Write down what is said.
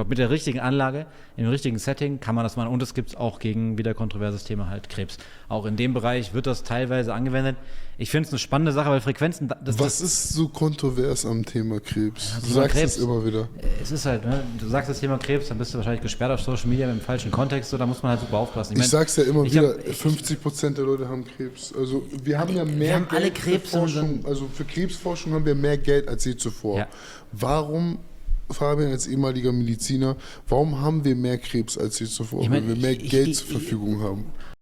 glaube, mit der richtigen Anlage, im richtigen Setting kann man das machen. Und es gibt es auch gegen wieder kontroverses Thema halt Krebs. Auch in dem Bereich wird das teilweise angewendet. Ich finde es eine spannende Sache, weil Frequenzen... Was ist so kontrovers am Thema Krebs? Ja, Du sagst Krebs, es immer wieder. Es ist halt, ne, du sagst das Thema Krebs, dann bist du wahrscheinlich gesperrt auf Social Media im falschen Kontext, so, da muss man halt super aufpassen. Ich sag's ja immer wieder, 50% der Leute haben Krebs. Also wir haben ja mehr haben alle Geld Krebs für Forschung, also für Krebsforschung haben wir mehr Geld als je zuvor. Ja. Warum, Fabian, als ehemaliger Mediziner, warum haben wir mehr Krebs als je zuvor? Ich mein, weil wir mehr Geld zur Verfügung haben.